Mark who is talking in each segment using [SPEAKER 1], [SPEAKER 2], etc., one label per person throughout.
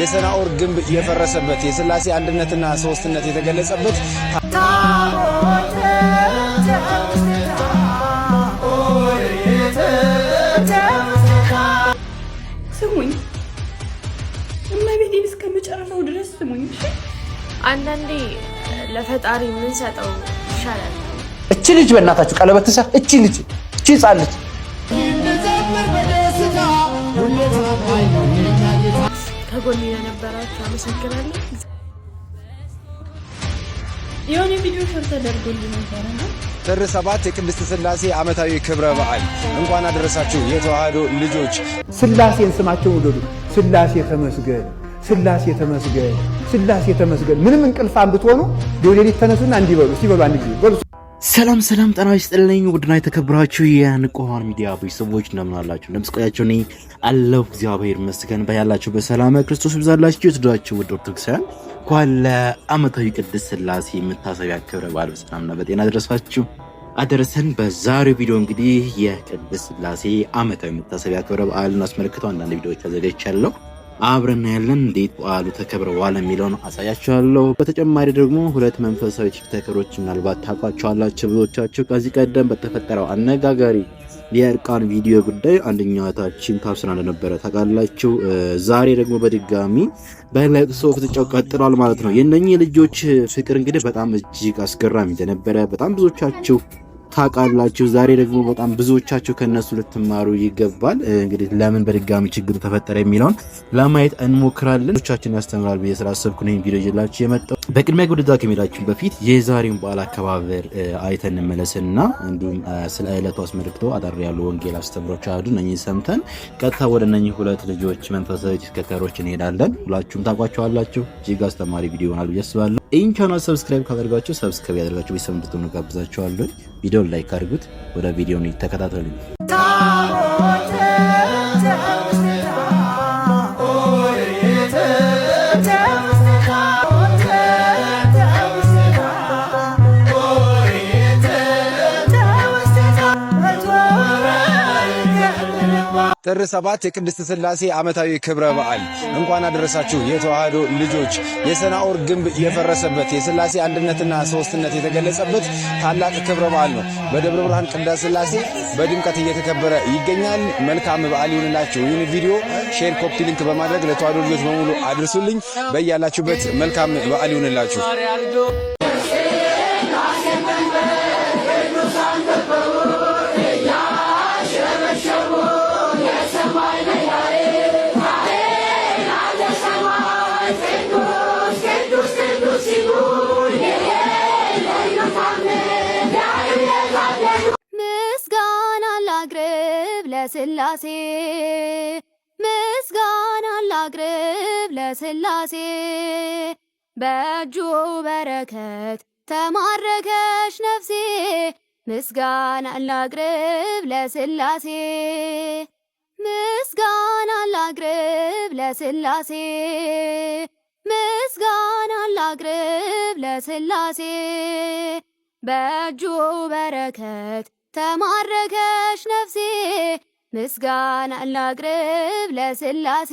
[SPEAKER 1] የሰናዖር ግንብ የፈረሰበት የሥላሴ አንድነትና ሶስትነት የተገለጸበት
[SPEAKER 2] ስሙኝ እመቤቴን እስከመጨረሻው ድረስ ስሙኝ።
[SPEAKER 3] አንዳንዴ ለፈጣሪ ምን ሰጠው ይሻላል።
[SPEAKER 4] እቺ ልጅ በእናታችሁ ቀለበት ትሰር። እቺ ልጅ ሕፃን ልጅ
[SPEAKER 3] ከጎኔ ለነበራችሁ አመሰግናለሁ።
[SPEAKER 2] የሆነ ቪዲዮ ሸር ተደርጎልኝ ነበርና
[SPEAKER 1] ጥር 7 የቅድስት ሥላሴ ዓመታዊ ክብረ በዓል እንኳን አደረሳችሁ የተዋህዶ ልጆች።
[SPEAKER 5] ሥላሴን ስማቸውን ውደዱ። ሥላሴ ተመስገን፣ ሥላሴ ተመስገን፣ ሥላሴ ተመስገን። ምንም እንቅልፋም ብትሆኑ ሌሊት ተነሱና እንዲበሉ ሲበሉ አንድ ጊዜ በሉ።
[SPEAKER 6] ሰላም ጤና ይስጥልኝ። ውድና የተከበራችሁ የንቁሃን ሚዲያ ቤተሰቦች እንደምን አላችሁ? እንደምስቆያችሁ ነኝ አለሁ። እግዚአብሔር ይመስገን። በያላችሁ በሰላም ክርስቶስ ይብዛላችሁ። የተወደዳችሁ ውድ ኦርቶዶክሳውያን እንኳን ለዓመታዊ ቅድስት ሥላሴ የምታሰቢያ ክብረ በዓል በሰላምና በጤና አደረሳችሁ አደረሰን። በዛሬው ቪዲዮ እንግዲህ የቅድስት ሥላሴ ዓመታዊ የምታሰቢያ ክብረ በዓልን አስመልክቶ አንዳንድ ቪዲዮዎች አዘጋጅቻለሁ። አብረን ያለን እንዴት በዓሉ ተከብረዋል የሚለውን አሳያችኋለሁ። በተጨማሪ ደግሞ ሁለት መንፈሳዊ ቲክቶከሮች ምናልባት ታውቋቸዋላችሁ ብዙዎቻችሁ። ከዚህ ቀደም በተፈጠረው አነጋጋሪ የእርቃን ቪዲዮ ጉዳይ አንደኛው እህታችን ታስራ እንደነበረ ታውቃላችሁ። ዛሬ ደግሞ በድጋሚ በለቅሶ ፍጥጫው ቀጥሏል ማለት ነው። የእነኚህ ልጆች ፍቅር እንግዲህ በጣም እጅግ አስገራሚ እንደነበረ በጣም ብዙዎቻችሁ ታውቃላችሁ። ዛሬ ደግሞ በጣም ብዙዎቻችሁ ከነሱ ልትማሩ ይገባል። እንግዲህ ለምን በድጋሚ ችግሩ ተፈጠረ የሚለውን ለማየት እንሞክራለን። ብዙዎቻችን ያስተምራል ብዬ ስላሰብኩ ነው ቪዲዮ ይዤላችሁ የመጣው። በቅድሚያ ጉዳይ ከመሄዳችን በፊት የዛሬውን በዓል አከባበር አይተን እንመለስና እንዲሁም ስለ ዕለቱ አስመልክቶ አጠር ያሉ ወንጌል አስተምሮች አሉ። እነኚህ ሰምተን ቀጥታ ወደ እነኚህ ሁለት ልጆች መንፈሳዊ ቲክቶከሮች እንሄዳለን። ሁላችሁም ታውቋቸዋላችሁ። እጅግ አስተማሪ ቪዲዮ ይሆናል ብዬ አስባለሁ። ይህን ቻናል ሰብስክራይብ ካደርጋችሁ ሰብስክራይብ ያደርጋችሁ ቤተሰብ እንድትሆኑ ጋብዛችኋለሁ። ቪዲዮ ላይክ አድርጉት። ወደ ቪዲዮ ተከታተሉ።
[SPEAKER 1] ጥር 7 የቅድስት ሥላሴ ዓመታዊ ክብረ በዓል እንኳን አደረሳችሁ የተዋህዶ ልጆች። የሰናዖር ግንብ የፈረሰበት የሥላሴ አንድነትና ሶስትነት የተገለጸበት ታላቅ ክብረ በዓል ነው። በደብረ ብርሃን ቅድስት ሥላሴ በድምቀት እየተከበረ ይገኛል። መልካም በዓል ይሁንላችሁ። ይህን ቪዲዮ ሼር፣ ኮፒ ሊንክ በማድረግ ለተዋህዶ ልጆች በሙሉ አድርሱልኝ። በያላችሁበት መልካም በዓል ይሁንላችሁ።
[SPEAKER 7] ለሥላሴ ምስጋና ላቅርብ ለሥላሴ በእጁ በረከት ተማረከች ነፍሴ ምስጋና ላቅርብ ለሥላሴ ምስጋና ላቅርብ ለሥላሴ ምስጋና ላቅርብ ለሥላሴ በእጁ በረከት ተማረከች ነፍሴ ምስጋና ላቅርብ ለሥላሴ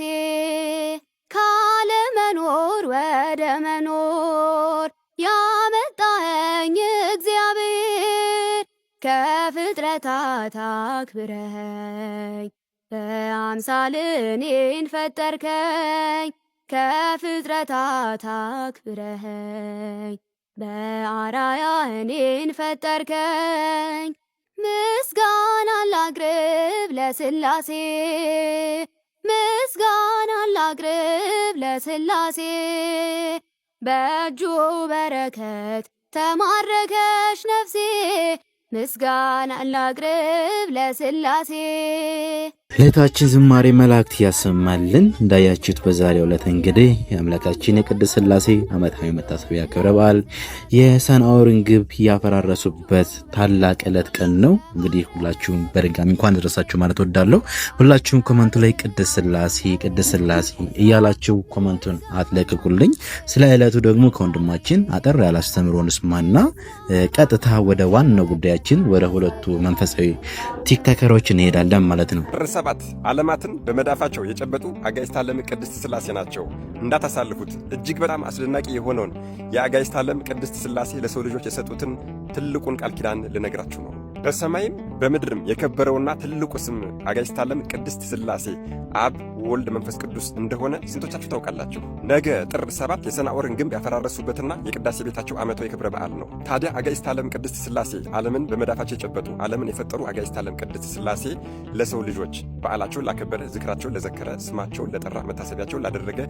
[SPEAKER 7] ካለመኖር ወደ መኖር ያመጣኸኝ እግዚአብሔር ከፍጥረታት አክብረኸኝ በአምሳልህ እኔን ፈጠርከኝ ከፍጥረታት አክብረኸኝ በአርአያህ እኔን ፈጠርከኝ ምስጋና ላቅርብ ለሥላሴ ምስጋና ላቅርብ ለሥላሴ በእጁ በረከት ተማረከች ነፍሴ ምስጋና ላቅርብ ለሥላሴ።
[SPEAKER 6] ለታችን ዝማሬ መላእክት ያሰማልን። እንዳያችሁት በዛሬው ዕለት እንግዲህ የአምላካችን የቅድስት ሥላሴ ዓመታዊ መታሰቢያ ክብረ በዓል የሰናዖርን ግንብ ያፈራረሱበት ታላቅ ዕለት ቀን ነው። እንግዲህ ሁላችሁም በድጋሚ እንኳን ደረሳችሁ ማለት ወዳለሁ። ሁላችሁም ኮመንቱ ላይ ቅድስት ሥላሴ እያላችሁ ኮመንቱን አትለቅቁልኝ። ስለ ዕለቱ ደግሞ ከወንድማችን አጠር ያለ አስተምሮ እንስማና ቀጥታ ወደ ዋናው ጉዳያችን ወደ ሁለቱ መንፈሳዊ ቲክቶከሮች እንሄዳለን ማለት ነው።
[SPEAKER 8] 7 ዓለማትን በመዳፋቸው የጨበጡ አጋዕዝተ ዓለም ቅድስት ሥላሴ ናቸው። እንዳታሳልፉት። እጅግ በጣም አስደናቂ የሆነውን የአጋዕዝተ ዓለም ቅድስት ሥላሴ ለሰው ልጆች የሰጡትን ትልቁን ቃል ኪዳን ልነግራችሁ ነው። በሰማይም በምድርም የከበረውና ትልቁ ስም አጋዕዝተ ዓለም ቅድስት ሥላሴ አብ ወልድ መንፈስ ቅዱስ እንደሆነ ስንቶቻችሁ ታውቃላችሁ? ነገ ጥር 7 የሰናዖርን ግንብ ያፈራረሱበትና የቅዳሴ ቤታቸው ዓመታዊ ክብረ በዓል ነው። ታዲያ አጋዕዝተ ዓለም ቅድስት ሥላሴ ዓለምን በመዳፋቸው የጨበጡ ዓለምን የፈጠሩ አጋዕዝተ ዓለም ቅድስት ሥላሴ ለሰው ልጆች በዓላቸውን ላከበረ፣ ዝክራቸውን ለዘከረ፣ ስማቸውን ለጠራ፣ መታሰቢያቸውን ላደረገ፣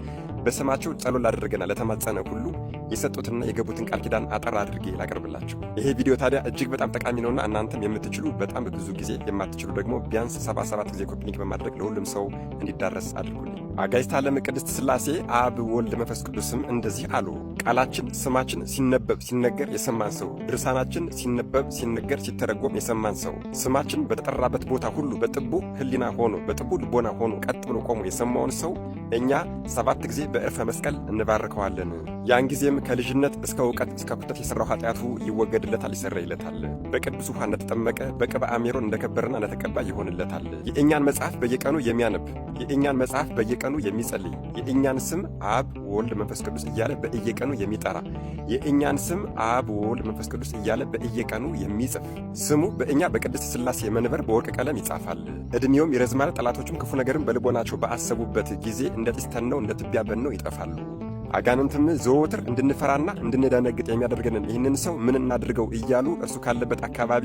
[SPEAKER 8] በስማቸው ጸሎት ላደረገና ለተማጸነ ሁሉ የሰጡትና የገቡትን ቃል ኪዳን አጠር አድርጌ ላቀርብላችሁ። ይሄ ቪዲዮ ታዲያ እጅግ በጣም ጠቃሚ ነውና እናንተም የምትችሉ በጣም ብዙ ጊዜ የማትችሉ ደግሞ ቢያንስ 77 ጊዜ ኮፒ ሊንክ በማድረግ ለሁሉም ሰው እንዲዳረስ አድርጉልኝ። አጋዕዝተ ዓለም ቅድስት ሥላሴ አብ ወልድ መንፈስ ቅዱስም እንደዚህ አሉ። ቃላችን ስማችን ሲነበብ ሲነገር የሰማን ሰው፣ ድርሳናችን ሲነበብ ሲነገር ሲተረጎም የሰማን ሰው፣ ስማችን በተጠራበት ቦታ ሁሉ በጥቡ ሕሊና ሆኖ በጥቡ ልቦና ሆኖ ቀጥ ብሎ ቆሞ የሰማውን ሰው እኛ 7 ጊዜ በዕርፈ መስቀል እንባርከዋለን። ያን ጊዜም ከልጅነት እስከ እውቀት እስከ ኩተት የሠራው ኃጢአቱ ይወገድለታል፣ ይሰረይለታል። በቅዱስ ውሃ እንደተጠመቀ በቅብአ ሜሮን እንደከበረና እንደተቀባ ይሆንለታል። የእኛን መጽሐፍ በየቀኑ የሚያነብ የእኛን መጽሐፍ በየቀኑ የሚጸልይ የእኛን ስም አብ ወልድ መንፈስ ቅዱስ እያለ በየቀኑ የሚጠራ የእኛን ስም አብ ወልድ መንፈስ ቅዱስ እያለ በየቀኑ የሚጽፍ ስሙ በእኛ በቅድስት ሥላሴ መንበር በወርቅ ቀለም ይጻፋል። ዕድሜውም ይረዝማል። ጠላቶቹም ክፉ ነገርን በልቦናቸው ባሰቡበት ጊዜ እንደ ጢስ ተነው እንደ ትቢያ በነው ይጠፋሉ። አጋንንትም ዘወትር እንድንፈራና እንድንደነግጥ የሚያደርገንን ይህንን ሰው ምን እናድርገው እያሉ እርሱ ካለበት አካባቢ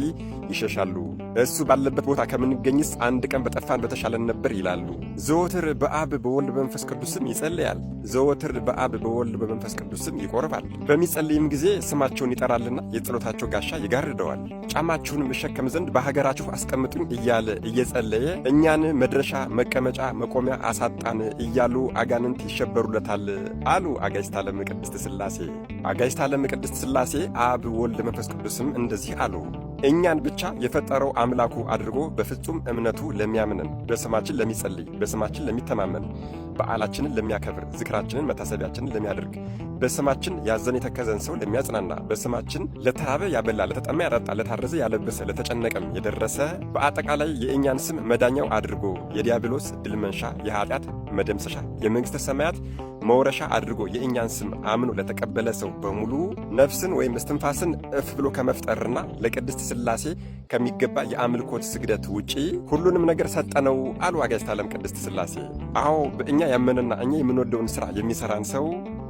[SPEAKER 8] ይሸሻሉ። እሱ ባለበት ቦታ ከምንገኝስ አንድ ቀን በጠፋን በተሻለን ነበር ይላሉ። ዘወትር በአብ በወልድ በመንፈስ ቅዱስም ይጸልያል። ዘወትር በአብ በወልድ በመንፈስ ቅዱስም ይቆርባል። በሚጸልይም ጊዜ ስማቸውን ይጠራልና የጸሎታቸው ጋሻ ይጋርደዋል። ጫማችሁንም እሸከም ዘንድ በሀገራችሁ አስቀምጡኝ እያለ እየጸለየ እኛን መድረሻ መቀመጫ መቆሚያ አሳጣን እያሉ አጋንንት ይሸበሩለታል አሉ አጋዕዝተ ዓለም ቅድስት ሥላሴ። አጋዕዝተ ዓለም ቅድስት ሥላሴ አብ ወልድ መንፈስ ቅዱስም እንደዚህ አሉ። እኛን ብቻ የፈጠረው አምላኩ አድርጎ በፍጹም እምነቱ ለሚያምንን፣ በስማችን ለሚጸልይ፣ በስማችን ለሚተማመን፣ በዓላችንን ለሚያከብር፣ ዝክራችንን መታሰቢያችንን ለሚያደርግ፣ በስማችን ያዘን የተከዘን ሰው ለሚያጽናና፣ በስማችን ለተራበ ያበላ፣ ለተጠማ ያጠጣ፣ ለታረዘ ያለበሰ፣ ለተጨነቀም የደረሰ፣ በአጠቃላይ የእኛን ስም መዳኛው አድርጎ የዲያብሎስ ድል መንሻ፣ የኃጢአት መደምሰሻ፣ የመንግሥተ ሰማያት መውረሻ አድርጎ የእኛን ስም አምኖ ለተቀበለ ሰው በሙሉ ነፍስን ወይም እስትንፋስን እፍ ብሎ ከመፍጠርና ለቅድስት ሥላሴ ከሚገባ የአምልኮት ስግደት ውጪ ሁሉንም ነገር ሰጠነው አሉ አጋዕዝተ ዓለም ቅድስት ሥላሴ። አዎ በእኛ ያመነና እኛ የምንወደውን ሥራ የሚሠራን ሰው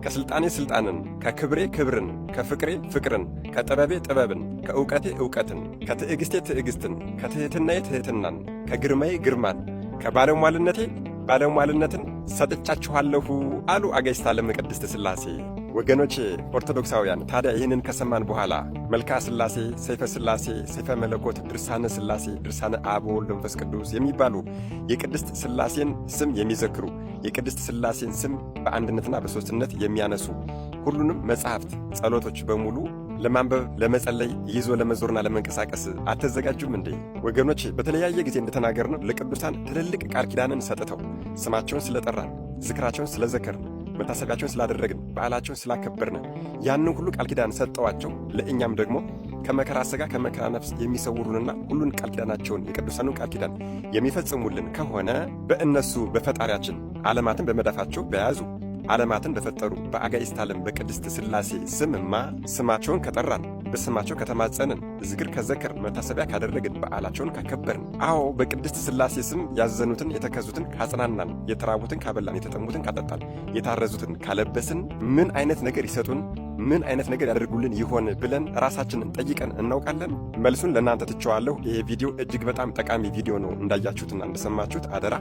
[SPEAKER 8] ከሥልጣኔ ሥልጣንን፣ ከክብሬ ክብርን፣ ከፍቅሬ ፍቅርን፣ ከጥበቤ ጥበብን፣ ከእውቀቴ እውቀትን፣ ከትዕግሥቴ ትዕግሥትን፣ ከትሕትናዬ ትሕትናን፣ ከግርማዬ ግርማን፣ ከባለሟልነቴ ባለሟልነትን ሰጥቻችኋለሁ አሉ አጋዕዝተ ዓለም ቅድስት ሥላሴ። ወገኖች ኦርቶዶክሳውያን ታዲያ ይህንን ከሰማን በኋላ መልክአ ሥላሴ፣ ሰይፈ ሥላሴ፣ ሰይፈ መለኮት፣ ድርሳነ ሥላሴ፣ ድርሳነ አብ ወልድ መንፈስ ቅዱስ የሚባሉ የቅድስት ሥላሴን ስም የሚዘክሩ የቅድስት ሥላሴን ስም በአንድነትና በሦስትነት የሚያነሱ ሁሉንም መጻሕፍት፣ ጸሎቶች በሙሉ ለማንበብ ለመጸለይ ይዞ ለመዞርና ለመንቀሳቀስ አልተዘጋጁም እንዴ? ወገኖች በተለያየ ጊዜ እንደተናገርነው ለቅዱሳን ትልልቅ ቃል ኪዳንን ሰጥተው ስማቸውን ስለጠራን፣ ዝክራቸውን ስለዘከርን፣ መታሰቢያቸውን ስላደረግን፣ በዓላቸውን ስላከበርን ያንን ሁሉ ቃል ኪዳን ሰጠዋቸው ለእኛም ደግሞ ከመከራ ሥጋ ከመከራ ነፍስ የሚሰውሩንና ሁሉን ቃል ኪዳናቸውን የቅዱሳኑን ቃል ኪዳን የሚፈጽሙልን ከሆነ በእነሱ በፈጣሪያችን ዓለማትን በመዳፋቸው በያዙ ዓለማትን በፈጠሩ በአጋዕዝተ ዓለም በቅድስት ሥላሴ ስምማ ስማቸውን ከጠራን፣ በስማቸው ከተማጸንን፣ ዝክር ከዘከርን፣ መታሰቢያ ካደረግን፣ በዓላቸውን ካከበርን፣ አዎ በቅድስት ሥላሴ ስም ያዘኑትን የተከዙትን ካጽናናን፣ የተራቡትን ካበላን፣ የተጠሙትን ካጠጣን፣ የታረዙትን ካለበስን ምን አይነት ነገር ይሰጡን፣ ምን አይነት ነገር ያደርጉልን ይሆን ብለን ራሳችንን ጠይቀን እናውቃለን? መልሱን ለእናንተ ትቼዋለሁ። ይሄ ቪዲዮ እጅግ በጣም ጠቃሚ ቪዲዮ ነው። እንዳያችሁትና እንደሰማችሁት አደራ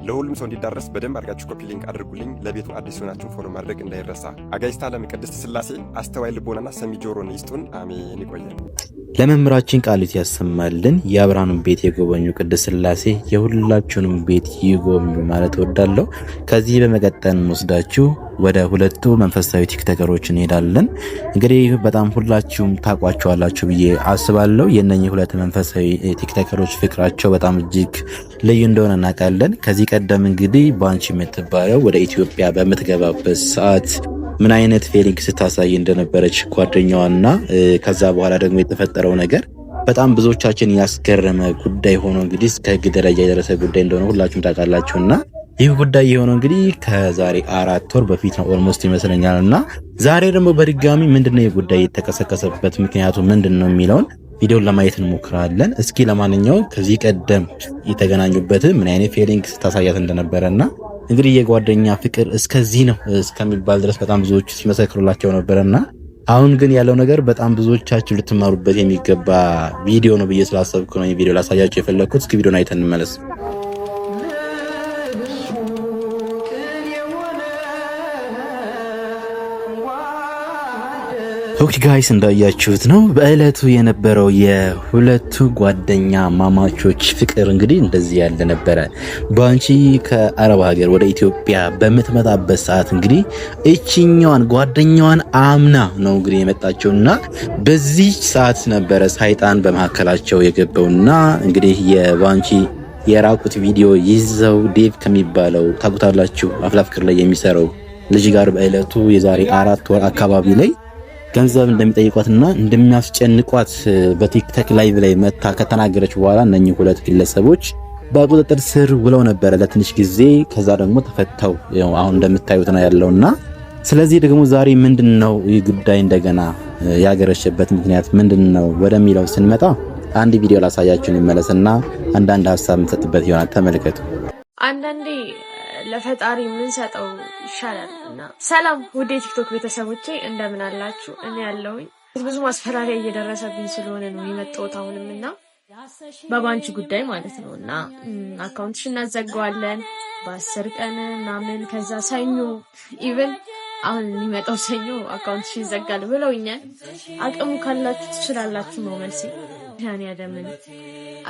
[SPEAKER 8] ለሁሉም ሰው እንዲዳረስ በደንብ አድርጋችሁ ኮፒ ሊንክ አድርጉልኝ። ለቤቱ አዲስ ሆናችሁ ፎሎ ማድረግ እንዳይረሳ። አጋዕዝተ ዓለም ቅድስት ሥላሴ አስተዋይ ልቦናና ሰሚ ጆሮን ይስጡን። አሜን። ይቆያል።
[SPEAKER 6] ለመምህራችን ቃሉት ያሰማልን። የአብርሃምን ቤት የጎበኙ ቅድስት ሥላሴ የሁላችሁንም ቤት ይጎብኙ ማለት እወዳለሁ። ከዚህ በመቀጠል ወስዳችሁ ወደ ሁለቱ መንፈሳዊ ቲክቶከሮች እንሄዳለን። እንግዲህ በጣም ሁላችሁም ታቋቸዋላችሁ ብዬ አስባለሁ። የነኚህ ሁለት መንፈሳዊ ቲክቶከሮች ፍቅራቸው በጣም እጅግ ልዩ እንደሆነ እናውቃለን። ከዚህ ቀደም እንግዲህ ባንቺ የምትባለው ወደ ኢትዮጵያ በምትገባበት ሰዓት ምን አይነት ፌሊንግ ስታሳይ እንደነበረች ጓደኛዋና ከዛ በኋላ ደግሞ የተፈጠረው ነገር በጣም ብዙዎቻችን ያስገረመ ጉዳይ ሆኖ እንግዲህ እስከ ህግ ደረጃ የደረሰ ጉዳይ እንደሆነ ሁላችሁም ታውቃላችሁና ይህ ጉዳይ የሆነው እንግዲህ ከዛሬ 4 ወር በፊት ነው ኦልሞስት ይመስለኛልና ዛሬ ደግሞ በድጋሚ ምንድነው የጉዳይ የተከሰከሰበት ምክንያቱ ምንድነው የሚለውን ቪዲዮን ለማየት እንሞክራለን። እስኪ ለማንኛውም ከዚህ ቀደም የተገናኙበት ምን አይነት ፊሊንግስ ታሳያት እንደነበረና እንግዲህ የጓደኛ ፍቅር እስከዚህ ነው እስከሚባል ድረስ በጣም ብዙዎች ሲመሰክሩላቸው ነበርና አሁን ግን ያለው ነገር በጣም ብዙዎቻችሁ ልትማሩበት የሚገባ ቪዲዮ ነው ብዬ ስላሰብኩ ነው ቪዲዮ ላሳያችሁ የፈለኩት። እስኪ ቪዲዮን አይተን እንመለስ። ኦኬ ጋይስ እንዳያችሁት ነው በእለቱ የነበረው የሁለቱ ጓደኛ ማማቾች ፍቅር እንግዲህ እንደዚህ ያለ ነበረ። ባንቺ ከአረብ ሀገር ወደ ኢትዮጵያ በምትመጣበት ሰዓት እንግዲህ እቺኛዋን ጓደኛዋን አምና ነው እንግዲህ የመጣችውና በዚህ ሰዓት ነበረ ሰይጣን በመሐከላቸው የገባውና እንግዲህ የባንቺ የራቁት ቪዲዮ ይዘው ዴቭ ከሚባለው ታውቁታላችሁ አፍላ ፍቅር ላይ የሚሰራው ልጅ ጋር በእለቱ የዛሬ 4 ወር አካባቢ ላይ ገንዘብ እንደሚጠይቋትና እንደሚያስጨንቋት በቲክቶክ ላይቭ ላይ መታ ከተናገረች በኋላ እነኚህ ሁለት ግለሰቦች በቁጥጥር ስር ውለው ነበር ለትንሽ ጊዜ። ከዛ ደግሞ ተፈተው አሁን እንደምታዩት ነው ያለውና ስለዚህ ደግሞ ዛሬ ምንድነው ይህ ጉዳይ እንደገና ያገረሸበት ምክንያት ምንድነው ወደሚለው ስንመጣ አንድ ቪዲዮ ላሳያችሁ እንመለስና አንዳንድ ሀሳብ እንሰጥበት ይሆናል። ተመልከቱ።
[SPEAKER 3] አንዳንዴ ለፈጣሪ ምን ሰጠው ይሻላልና። ሰላም ውድ የቲክቶክ ቤተሰቦቼ እንደምን አላችሁ? እኔ ያለውኝ ብዙ ማስፈራሪያ እየደረሰብኝ ስለሆነ ነው የመጣሁት አሁንምና በባንቺ ጉዳይ ማለት ነውና አካውንትሽ እናዘጋዋለን በ10 ቀን ምናምን ከዛ ሰኞ ኢቭን አሁን የሚመጣው ሰኞ አካውንትሽ ይዘጋል ብለውኛል። አቅሙ ካላችሁ ትችላላችሁ ነው መልሴ። ያኔ ያደምን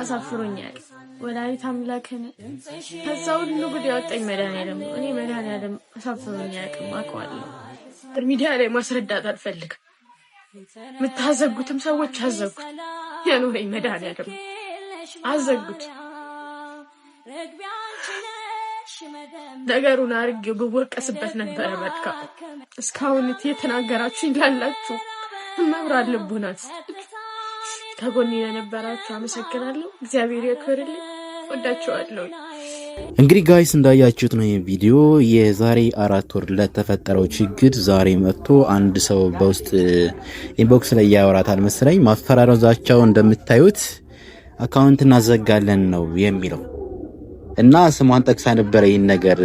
[SPEAKER 3] አሳፍሮኛል ወላዲተ አምላክን ከዛ ሁሉ ጉድ ያወጣኝ መድኃኒዓለም ነው። እኔ መድኃኒዓለም አሳፍሮኛል አውቀዋለሁ። ሚዲያ ላይ ማስረዳት አልፈልግም። የምታዘጉትም ሰዎች አዘጉት። ያኖረኝ መድኃኒዓለም አዘጉት። ነገሩን አድርጌው ብወቀስበት ነበረ በቃ። እስካሁን የተናገራችሁ ይላላችሁ መብራት ልቡናት ከጎኔ ለነበራችሁ አመሰግናለሁ። እግዚአብሔር ያክብርልኝ። ወዳችኋለሁ።
[SPEAKER 6] እንግዲህ ጋይስ እንዳያችሁት ነው ይሄን ቪዲዮ የዛሬ 4 ወር ለተፈጠረው ችግር ዛሬ መጥቶ አንድ ሰው በውስጥ ኢንቦክስ ላይ ያወራታል መሰለኝ። ማስፈራሪያው ዛቻው እንደምታዩት አካውንት እናዘጋለን ነው የሚለው እና ስሟን ጠቅሳ ነበር ይሄን ነገር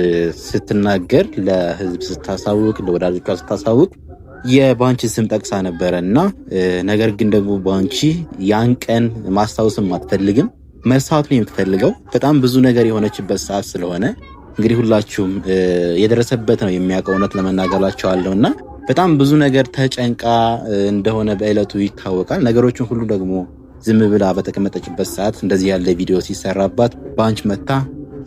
[SPEAKER 6] ስትናገር ለህዝብ ስታሳውቅ ለወዳጆቿ ስታሳውቅ የባንቺ ስም ጠቅሳ ነበርና ነገር ግን ደግሞ ባንቺ ያን ቀን ማስታወስም አትፈልግም መርሳት ነው የምትፈልገው። በጣም ብዙ ነገር የሆነችበት ሰዓት ስለሆነ እንግዲህ ሁላችሁም የደረሰበት ነው የሚያውቀው እውነት ለመናገራቸዋለሁና በጣም ብዙ ነገር ተጨንቃ እንደሆነ በእለቱ ይታወቃል። ነገሮችን ሁሉ ደግሞ ዝም ብላ በተቀመጠችበት ሰዓት እንደዚህ ያለ ቪዲዮ ሲሰራባት ባንቺ መታ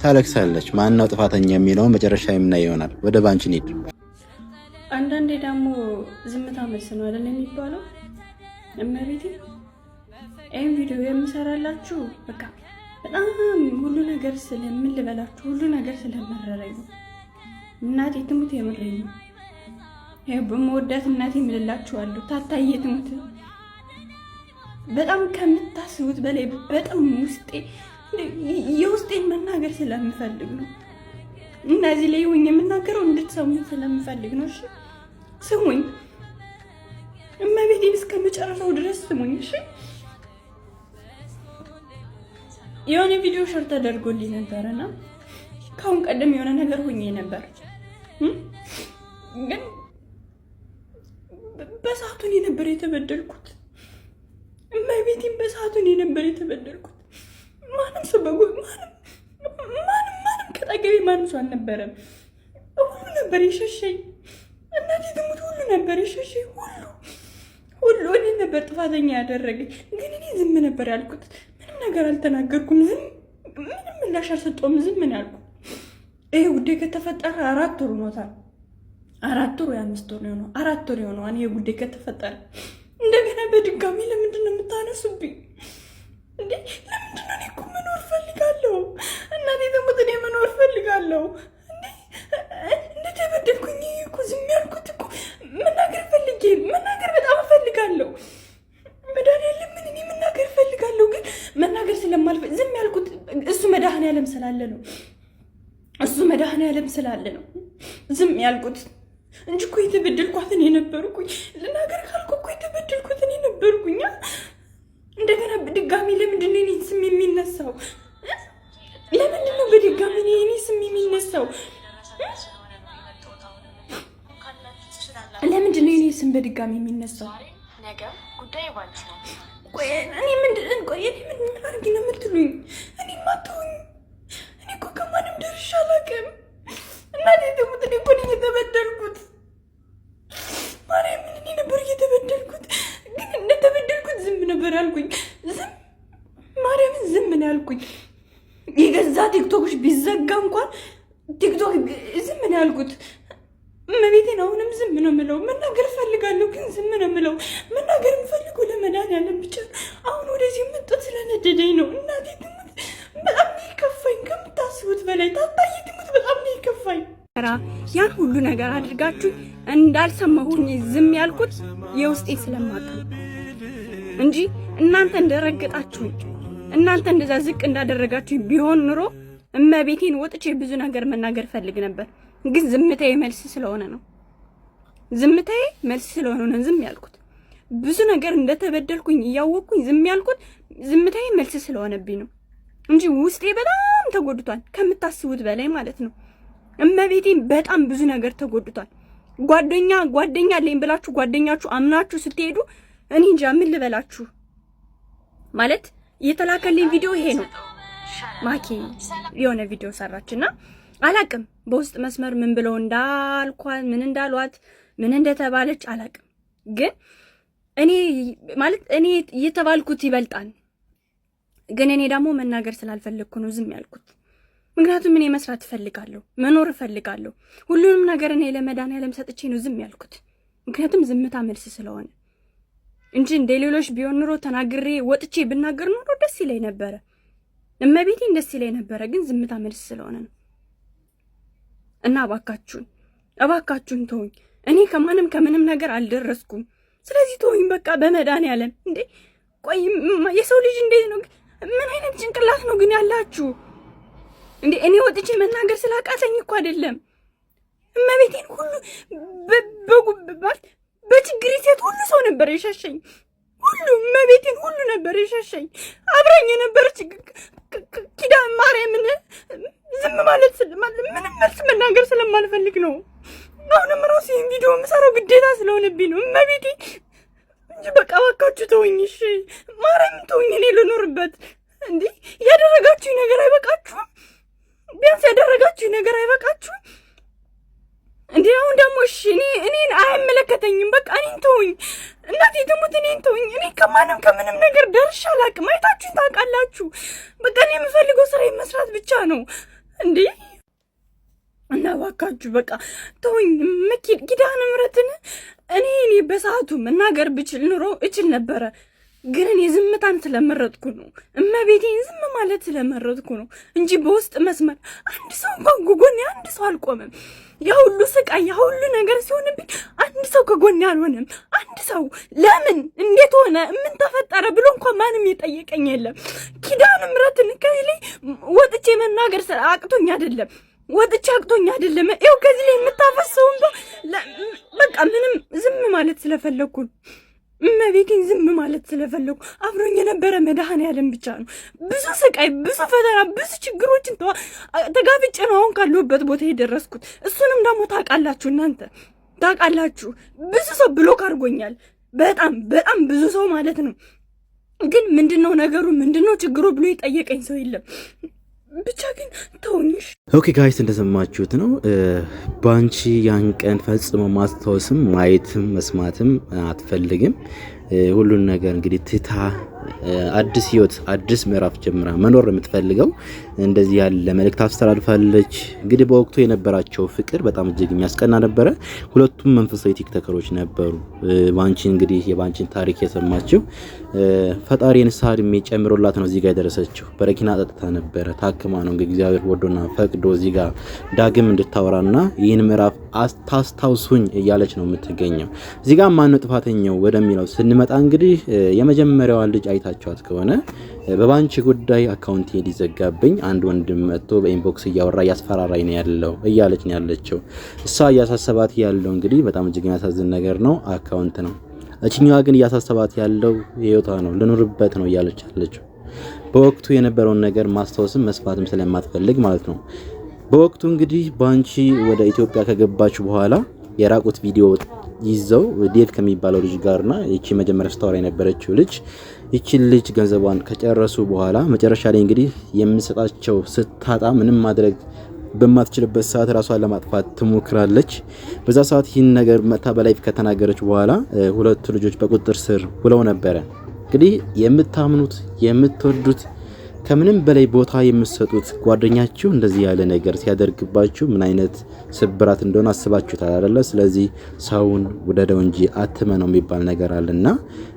[SPEAKER 6] ታለቅሳለች። ማን ነው ጥፋተኛ የሚለው መጨረሻ የምናየው ይሆናል። ወደ ባንቺ እንሂድ።
[SPEAKER 2] አንዳንዴ ደግሞ ዝምታ መልስ ነው አይደል የሚባለው። እመቤቴ ይሄን ቪዲዮ የምሰራላችሁ በቃ በጣም ሁሉ ነገር ስለምን ልበላችሁ ሁሉ ነገር ስለመረረኝ እናቴ ትሙት የምረኝ ይሄ በመወዳት እናቴ ምልላችኋለሁ። ታታዬ ትሙት በጣም ከምታስቡት በላይ በጣም ውስጤ የውስጤን መናገር ስለምፈልግ ነው። እነዚህ ላይ ሆኜ የምናገረው እንድትሰሙኝ ስለምፈልግ ነው። እሺ ስሙኝ፣ እመቤቴን እስከ መጨረሻው ድረስ ስሙኝ። እሺ የሆነ ቪዲዮ ሸር ተደርጎልኝ ነበርና ካሁን ቀደም የሆነ ነገር ሆኜ ነበር፣ ግን በሰዓቱ እኔ ነበር የተበደልኩት። እመቤቴን በሰዓቱ እኔ ነበር የተበደልኩት። ማንም ሰው ማንም ከጠገቤ ማንም ሰው አልነበረም። ሁሉ ነበር የሸሸኝ። እናቴ ትሙት ሁሉ ነበር የሸሸኝ። ሁሉ እኔ ነበር ጥፋተኛ ያደረገኝ። ግን እኔ ዝም ነበር ያልኩት። ምንም ነገር አልተናገርኩም። ምንም ምላሽ አልሰጠሁም። ዝም ነው ያልኩት። ይሄ ጉዳይ ከተፈጠረ 4 ወር ሆኖታል። 4 ወር ወይ 5 ወር ነው። 4 ወር ይሆነዋል ይሄ ጉዳይ ከተፈጠረ። እንደገና በድጋሚ ለምንድን ነው የምታነሱብኝ እንዴ? ለምንድን ነው? እኔ እኮ መኖር ፈልጋለሁ። እናቴ ትሙት እኔ መኖር ፈልጋለሁ። እንደተበደልኩኝ እኮ ዝም ያልኩት እኮ መናገር በጣም ፈልጋለሁ። መድኃኒዓለም እኔ መናገር ፈልጋለሁ። መድኃኒዓለም ስላለ ነው። እሱ መድኃኒዓለም ስላለ ነው ዝም ያልኩት እንጂ እኮ የተበደልኳት እኔ ነበርኩኝ። ልናገር ካልኩ እኮ የተበደልኩት እኔ ነበርኩኝ። እንደገና በድጋሚ ለምንድን ነው የኔ ስም የሚነሳው? ለምንድን ነው በድጋሚ የኔ ስም የሚነሳው? ለምንድን ነው የኔ ስም በድጋሚ የሚነሳው? ቆይ እኔ ምንድን አድርጊ ነው የምትሉኝ? እኔ ማተውኝ እኔ እኮ ከማንም ደርሼ አላውቅም። እናቴ ትሙት እኔ እኮ ነኝ የተበደልኩት። ማርያምን እኔ ነበር እየተበደልኩት፣ ግን እንደተበደልኩት ዝም ነበር ያልኩኝ። ማርያምን ዝም ነው ያልኩኝ። የገዛ ቲክቶክሽ ቢዘጋ እንኳን ቲክቶክ ዝም ነው ያልኩት። እመቤቴን አሁንም ዝም ነው የምለው። መናገር እፈልጋለሁ ግን ዝም ነው የምለው። መናገር የምፈልገው ለመድኃኒዓለም ብቻ ነው። አሁን ወደዚህ መጥቶ ስለነደደኝ ነው። እናቴ ትሙት በጣም ነው የከፋኝ፣ ከምታስቡት በላይ ታታዬ ትሙት በጣም ነው የከፋኝ።
[SPEAKER 9] ያን ሁሉ ነገር አድርጋችሁ እንዳልሰማሁኝ ዝም ያልኩት የውስጤ ስለማውቅ እንጂ እናንተ እንደረገጣችሁኝ እናንተ እንደዛ ዝቅ እንዳደረጋችሁኝ ቢሆን ኑሮ እመቤቴን ወጥቼ ብዙ ነገር መናገር ፈልግ ነበር። ግን ዝምታዬ መልስ ስለሆነ ነው። ዝምታዬ መልስ ስለሆነ ነው ዝም ያልኩት። ብዙ ነገር እንደተበደልኩኝ እያወቅኩኝ ዝም ያልኩት ዝምታዬ መልስ ስለሆነብኝ ነው እንጂ ውስጤ በጣም ተጎድቷል፣ ከምታስቡት በላይ ማለት ነው። እመቤቴን በጣም ብዙ ነገር ተጎድቷል። ጓደኛ አለኝ ብላችሁ ጓደኛችሁ አምናችሁ ስትሄዱ እኔ እንጃ ምን ልበላችሁ። ማለት የተላከልኝ ቪዲዮ ይሄ ነው። ማኪ የሆነ ቪዲዮ ሰራችና አላቅም በውስጥ መስመር ምን ብለው እንዳልኳት ምን እንዳሏት ምን እንደተባለች አላቅም። ግን እኔ እየተባልኩት ይበልጣል። ግን እኔ ደግሞ መናገር ስላልፈለግኩ ነው ዝም ያልኩት። ምክንያቱም እኔ መስራት እፈልጋለሁ፣ መኖር እፈልጋለሁ። ሁሉንም ነገር እኔ ለመድኃኒዓለም ሰጥቼ ነው ዝም ያልኩት። ምክንያቱም ዝምታ መልስ ስለሆነ እንጂ እንደ ሌሎች ቢሆን ኑሮ ተናግሬ ወጥቼ ብናገር ኑሮ ደስ ይለኝ ነበረ፣ እመቤቴን ደስ ይለኝ ነበረ። ግን ዝምታ መልስ ስለሆነ ነው። እና እባካችሁን ተውኝ። እኔ ከማንም ከምንም ነገር አልደረስኩም። ስለዚህ ተውኝ በቃ በመድኃኒዓለም። እንዴ ቆይ የሰው ልጅ እንዴት ነው? ምን አይነት ጭንቅላት ነው ግን ያላችሁ? እንዴ እኔ ወጥቼ መናገር ስላቃተኝ እኮ አይደለም። እመቤቴን ሁሉ በችግሬ ሴት ሁሉ ሰው ነበር የሸሸኝ። ሁሉ እመቤቴን ሁሉ ነበር የሸሸኝ። አብረኝ የነበረች ኪዳነ ማርያምን ዝም ማለት ምንም መልስ መናገር ስለማልፈልግ ነው። አሁንም ራሱ ይህን ቪዲዮ የምሰራው ግዴታ ስለሆነብኝ ነው። እመቤቴ እንጂ በቃ እባካችሁ ተውኝ እሺ። ማርያምን ተውኝ፣ እኔ ልኖርበት። እንዴ ያደረጋችሁኝ ነገር አይበቃችሁም? ቢያንስ ያደረጋችሁኝ ነገር አይበቃችሁም እንዴ? አሁን ደግሞ እሺ እኔን አያመለከተኝም። በቃ እኔን ተውኝ። እናቴ ትሙት እኔን ተውኝ። እኔ ከማንም ከምንም ነገር ደርሼ አላውቅም። አይታችሁኝ ታውቃላችሁ። በቃ እኔ የምፈልገው ስራ መስራት ብቻ ነው እንዴ። እና እባካችሁ በቃ ተውኝ። ኪዳነ ምሕረትን እኔ በሰዓቱ መናገር ብችል ኑሮ እችል ነበረ። ግን እኔ ዝምታን ስለመረጥኩ ነው። እመቤቴን ዝም ማለት ስለመረጥኩ ነው እንጂ በውስጥ መስመር አንድ ሰው እንኳን ከጎኔ አንድ ሰው አልቆመም። ያ ሁሉ ስቃይ ያ ሁሉ ነገር ሲሆንብኝ አንድ ሰው ከጎኔ አልሆነም። አንድ ሰው ለምን እንዴት ሆነ ምን ተፈጠረ ብሎ እንኳን ማንም የጠየቀኝ የለም። ኪዳነ ምሕረትን ከዚህ ወጥቼ መናገር አቅቶኝ አይደለም ይኸው ከዚህ ላይ የምታፈሰው በቃ ምንም ዝም ማለት ስለፈለግኩ እመቤቴን ዝም ማለት ስለፈለግኩ አብሮኝ የነበረ መድኃኒዓለም ብቻ ነው። ብዙ ስቃይ፣ ብዙ ፈተና፣ ብዙ ችግሮችን ተጋፍጬ ነው አሁን ካለሁበት ቦታ የደረስኩት። እሱንም ደግሞ ታውቃላችሁ፣ እናንተ ታውቃላችሁ። ብዙ ሰው ብሎክ አድርጎኛል። በጣም ብዙ ሰው ማለት ነው። ግን ምንድነው ነገሩ ምንድነው ችግሩ ብሎ የጠየቀኝ ሰው የለም። ብቻ ግን ተውኝሽ።
[SPEAKER 6] ኦኬ ጋይስ እንደሰማችሁት ነው። ባንቺ ያን ቀን ፈጽሞ ማስታወስም ማየትም መስማትም አትፈልግም። ሁሉን ነገር እንግዲህ ትታ አዲስ ህይወት አዲስ ምዕራፍ ጀምራ መኖር የምትፈልገው እንደዚህ ያለ መልእክት አስተላልፋለች። እንግዲህ በወቅቱ የነበራቸው ፍቅር በጣም እጅግ የሚያስቀና ነበረ። ሁለቱም መንፈሳዊ ቲክቶከሮች ነበሩ። ባንቺ እንግዲህ የባንቺን ታሪክ የሰማችው ፈጣሪ ንስሐ ዕድሜ ጨምሮላት ነው እዚህ ጋር የደረሰችው። በረኪና ጠጥታ ነበረ፣ ታክማ ነው እንግዲህ እግዚአብሔር ወዶና ፈቅዶ እዚህ ጋር ዳግም እንድታወራና ይህን ምዕራፍ ታስታውሱኝ እያለች ነው የምትገኘው። እዚህ ጋር ማነው ጥፋተኛው ወደሚለው ስንመጣ እንግዲህ የመጀመሪያዋ ልጅ አይታችኋት ከሆነ በባንቺ ጉዳይ አካውንት ሊዘጋብኝ አንድ ወንድም መጥቶ በኢንቦክስ እያወራ ያስፈራራኝ ነው ያለው እያለች ነው ያለችው። እሷ እያሳሰባት ያለው እንግዲህ በጣም እጅግ የሚያሳዝን ነገር ነው፣ አካውንት ነው። እችኛዋ ግን እያሳሰባት ያለው ህይወቷ ነው፣ ልኑርበት ነው እያለች ያለችው። በወቅቱ የነበረውን ነገር ማስታወስም መስማትም ስለማትፈልግ ማለት ነው። በወቅቱ እንግዲህ ባንቺ ወደ ኢትዮጵያ ከገባች በኋላ የራቁት ቪዲዮ ይዘው ዴቭ ከሚባለው ልጅ ጋርና እቺ መጀመሪያ ስታወራ የነበረችው ልጅ እቺ ልጅ ገንዘቧን ከጨረሱ በኋላ መጨረሻ ላይ እንግዲህ የምሰጣቸው ስታጣ ምንም ማድረግ በማትችልበት ሰዓት ራሷን ለማጥፋት ትሞክራለች። በዛ ሰዓት ይህን ነገር መታ በላይፍ ከተናገረች በኋላ ሁለቱ ልጆች በቁጥጥር ስር ውለው ነበረ። እንግዲህ የምታምኑት የምትወዱት ከምንም በላይ ቦታ የምትሰጡት ጓደኛችሁ እንደዚህ ያለ ነገር ሲያደርግባችሁ ምን አይነት ስብራት እንደሆነ አስባችሁታል አይደለ? ስለዚህ ሰውን ውደደው እንጂ አትመነው የሚባል ነገር አለና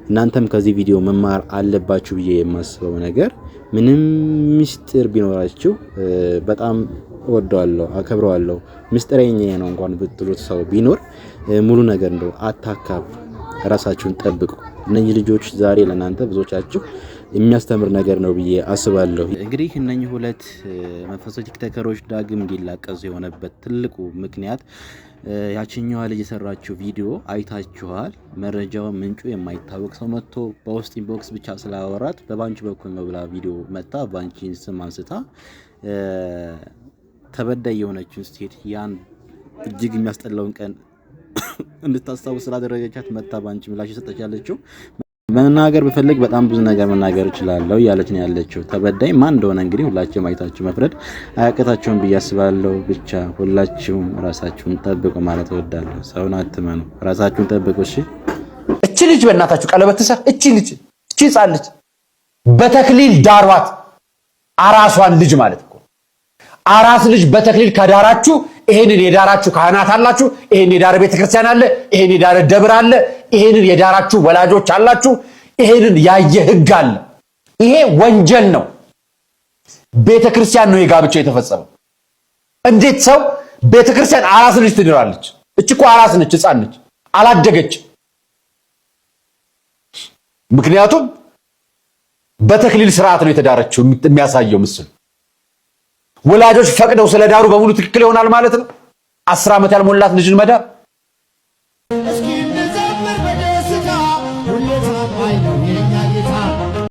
[SPEAKER 6] እናንተም ከዚህ ቪዲዮ መማር አለባችሁ ብዬ የማስበው ነገር ምንም ሚስጥር ቢኖራችሁ በጣም እወደዋለሁ፣ አከብረዋለሁ፣ ሚስጥረኛ ነው እንኳን ብትሉት ሰው ቢኖር ሙሉ ነገር እንደው አታካብ፣ ራሳችሁን ጠብቁ። እነኚህ ልጆች ዛሬ ለናንተ ብዙዎቻችሁ የሚያስተምር ነገር ነው ብዬ አስባለሁ። እንግዲህ እነኚህ ሁለት መንፈሳዊ ቲክቶከሮች ዳግም እንዲላቀሱ የሆነበት ትልቁ ምክንያት ያችኛዋ ልጅ የሰራችው ቪዲዮ አይታችኋል። መረጃው ምንጩ የማይታወቅ ሰው መጥቶ በውስጥ ኢንቦክስ ብቻ ስላወራት በባንቺ በኩል ነው ብላ ቪዲዮ መጣ ባንቺን ስም አንስታ ተበዳይ የሆነችውን ሴት ያን እጅግ የሚያስጠላውን ቀን እንድታስታውስ ስላደረገቻት መጣ ባንቺ ምላሽ ሰጠች ያለችው። መናገር ብፈልግ በጣም ብዙ ነገር መናገር እችላለሁ ያለች ነው ያለችው። ተበዳይ ማን እንደሆነ እንግዲህ ሁላችሁም አይታችሁ መፍረድ አያቅታችሁም ብዬ አስባለሁ። ብቻ ሁላችሁም ራሳችሁን ጠብቁ ማለት እወዳለሁ። ሰውን አትመኑ፣ ራሳችሁን ጠብቁ። እሺ
[SPEAKER 4] እቺ ልጅ በእናታችሁ ቀለበት ትሰር። እቺ ሕፃን ልጅ በተክሊል ዳሯት። አራሷን ልጅ ማለት እኮ አራስ ልጅ በተክሊል ከዳራችሁ ይሄንን የዳራችሁ ካህናት አላችሁ፣ ይሄን የዳረ ቤተክርስቲያን አለ፣ ይሄን የዳረ ደብር አለ፣ ይሄንን የዳራችሁ ወላጆች አላችሁ፣ ይሄንን ያየ ህግ አለ። ይሄ ወንጀል ነው። ቤተክርስቲያን ነው የጋብቻው የተፈጸመው። እንዴት ሰው ቤተክርስቲያን አራስ ልጅ ትድራለች? እቺ እኮ አራስ ነች፣ ሕፃን ነች፣ አላደገች። ምክንያቱም በተክሊል ስርዓት ነው የተዳረችው የሚያሳየው ምስል። ወላጆች ፈቅደው ስለዳሩ በሙሉ ትክክል ይሆናል ማለት ነው? 10 ዓመት ያልሞላት ልጅን መዳር